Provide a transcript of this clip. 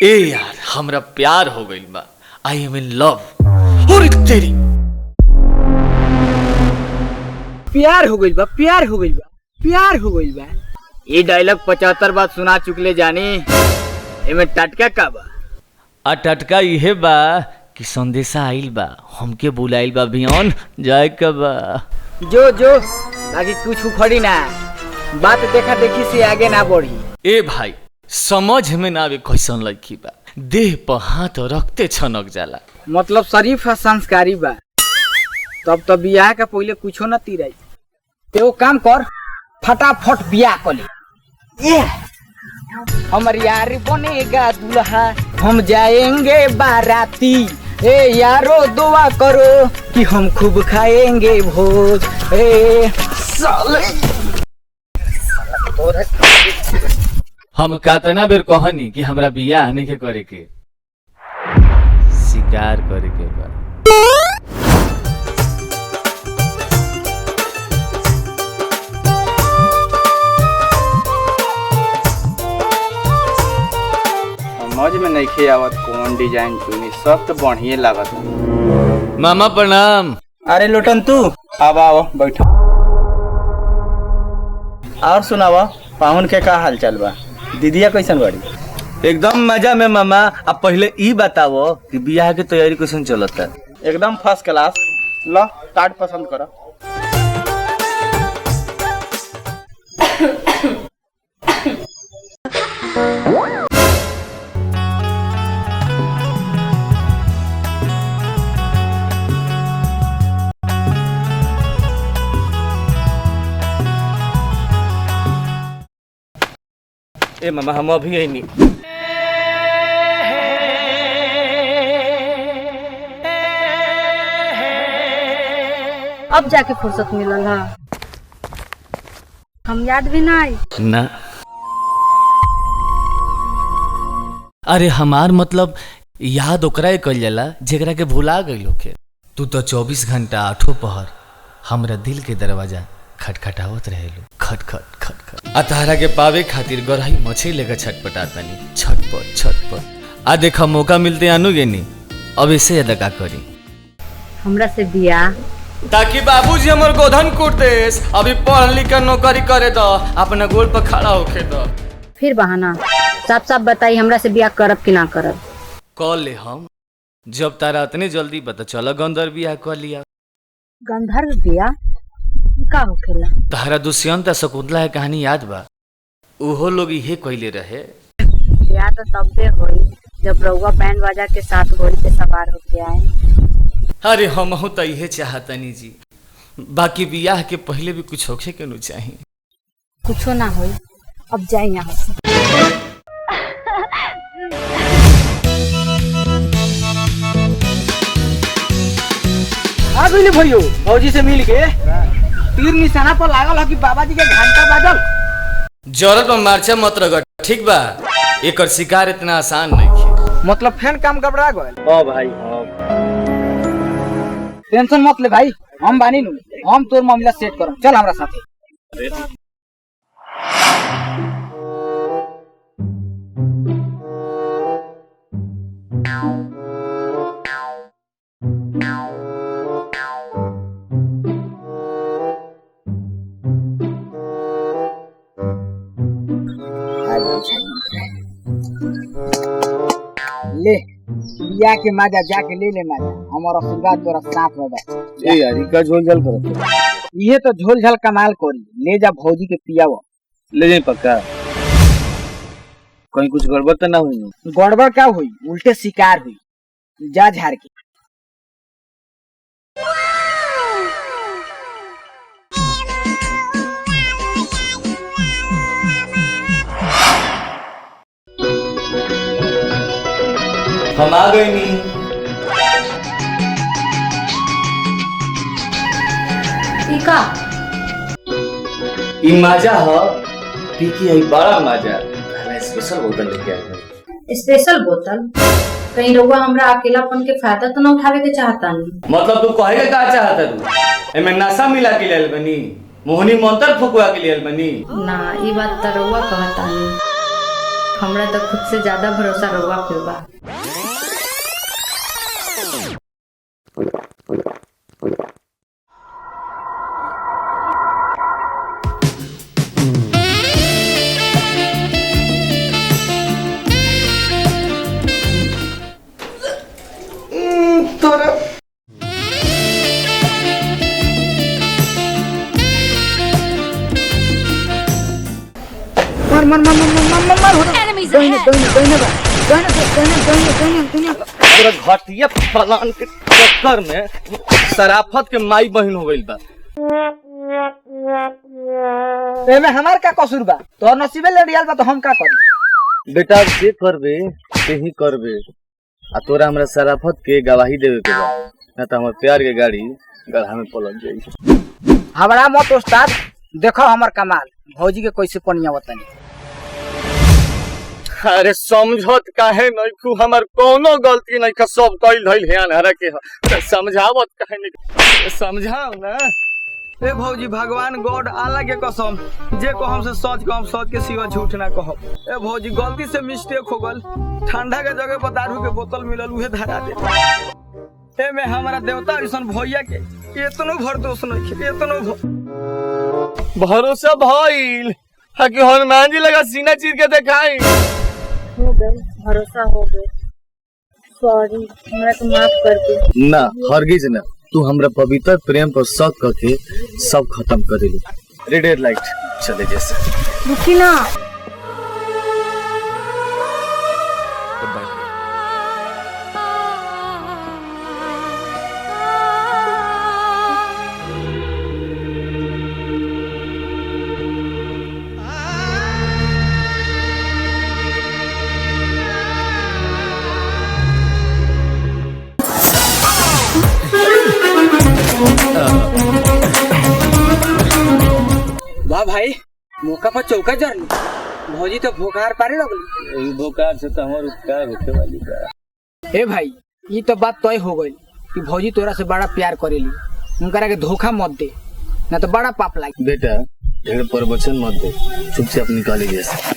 ए यार हमरा प्यार हो गइल बा। I am in love. और तेरी प्यार हो गइल बा, प्यार हो गइल बा, प्यार हो गइल बा। ये डायलॉग 75 बार सुना चुकले जानी। एमे टटका का बा? आ टटका इहे बा कि संदेशा आइल बा, हमके बुलाइल बा बियन जाए के बा। जो जो बाकी कुछ उखड़ी ना, बात देखा देखी से आगे ना बढ़ी। ए भाई समझ में ना आवे कैसन लड़की बा, देह पर हाथ रखते छनक जाला। मतलब शरीफ और संस्कारी बा। तब तो बियाह का पहले कुछो न तीराई। ते वो काम कर, फटाफट बियाह कर ले। ये हमर यार बनेगा दूल्हा, हम जाएंगे बाराती। ए यारो दुआ करो कि हम खूब खाएंगे भोज। ए साले हम कातना बेर कहनी कि हमरा बियाह नहीं करे के, शिकार करे के बा। समझ में नहीं आवत कौन डिजाइन चुनी, सब तो बढ़िया लागत। मामा प्रणाम। अरे लोटन तू अब आओ बैठो। और सुनावा पाहुन के का हाल चाल बा? दीदिया कैसन बाड़ी? एकदम मजा में मामा। अब पहले ई बताओ कि बियाह के तैयारी कैसन चलता? एकदम फर्स्ट क्लास। लो कार्ड पसंद करो। ए मामा हम अभी आई नहीं। अब जाके फुर्सत मिलल है। हम याद भी ना आई ना अरे हमार मतलब याद ओकरा कल जाला जेकरा के भुला गइल होके। तू तो 24 घंटा आठों पहर हमरा दिल के दरवाजा खटखटावत रहेलू, खट खट खट खट। आ तारा के पावे खातिर गरही मछली लेकर छटपटातानी, छटपट छटपट। आ देखा मौका मिलते आनू गेनी, अब ऐसे अदा का करी हमरा से बियाह। ताकि बाबूजी हमर गोधन कूट देस। अभी पढ़ लिख कर नौकरी करे दो, अपना गोल पर खड़ा होके दो। फिर बहाना साफ साफ बताई, हमरा से बियाह करब कि ना करब? कॉल ले हम जब तारा इतने जल्दी पता चला गंधर्व बियाह कर लिया। गंधर्व बियाह का होखेला? तारा दुष्यंत शकुंतला है कहानी याद बा? उहो लोग इहे कइले रहे। बियाह तो तबे होई जब रउआ बैंड बाजा के साथ घोड़ी पे सवार होके आए। अरे हमहू तो इहे चाहतनी जी, बाकी बियाह के पहले भी कुछ होखे के नु चाहिए। कुछो ना होई, अब जाए यहाँ से। आ गइले भइयो, फौजी से मिल के तीर निशाना पर लागल है कि बाबा जी के घंटा बाजल। जरूरत में मार्चा मत रगड़, ठीक बा? एकर शिकार इतना आसान नहीं है। मतलब फैन काम गड़बड़ा गइल। ओ भाई हाँ। टेंशन मत ले भाई, हम बानी नु, हम तोर मामला सेट करम। चल हमरा साथे। ले बिया के मजा जाके ले मजा। हमारा आशीर्वाद तोरा साथ में बा। ए यार ई का झोल झाल करत? ये तो झोल झाल कमाल करी। ले जा भौजी के पियाव। ले जाई पक्का? कहीं कुछ गड़बड़ तो ना हुई ना? गड़बड़ क्या हुई, उल्टे शिकार हुई। जा झाड़ के। हम आ गए नी। टीका ई मजा हो पीकी आई बड़ा मजा। पहले स्पेशल बोतल लेके आए। स्पेशल बोतल? कहीं रउआ हमरा अकेलापन के फायदा तो ना उठावे के चाहता नहीं? मतलब तू कहे के का चाहता तू? एमे नशा मिला के लेल बनी, मोहनी मंत्र फुकवा के लेल बनी? ना, ये बात तो रउआ कहता नहीं। हमरा तो खुद से ज्यादा भरोसा रउआ पे बा। पूरा घटिया फलान के चक्कर में शराफत के माई बहन हो गइल बा। एमे हमार का कसूर बा? तोहर नसीबे लड़ियाल बा तो हम का करी? बेटा जे करबे ते ही करबे, आ तोरा हमरा शराफत के गवाही देवे के बा, ना तो हमर प्यार के गाड़ी गड्ढा में पलट जाई। हमरा मत उस्ताद, देखो हमर कमाल भौजी के कैसे पनिया बतानी। अरे समझत काहे नहीं खू, हमर कोनो गलती नहीं का, सब कइल धइल है अनहरा के ह। समझावत काहे नहीं, समझाओ ना। ए भौजी, भगवान गॉड आला के कसम, जे को हमसे सच कहम, सच के सिवा झूठ ना कहब। ए भौजी, गलती से मिस्टेक हो गल, ठंडा के जगह पर दारू के बोतल मिलल, उहे धरा दे। ए में हमारा देवता ऐसन भैया के इतनो भर दोष नहीं, इतनो भरोसा भइल है कि हनुमान जी लगा सीना चीर के दिखाई। हो गए, भरोसा हो गए। सॉरी, हमरा को माफ कर दे। ना हरगिज ना, तू हमरा पवित्र प्रेम पर शक करके सब खत्म कर दिली। रेड लाइट चले जैसे। रुकी ना। वाह भाई, मौका पर चौका जरनी। भौजी तो भूखार पारे लगली। भूखार से तो हमार उपकार होते वाली बा। ए भाई, ये तो बात तय हो गई कि भौजी तोरा से बड़ा प्यार करेली, उनकरा के धोखा मत दे, ना तो बड़ा पाप लागी। बेटा ढेर प्रवचन मत दे, चुपचाप निकाली जैसे।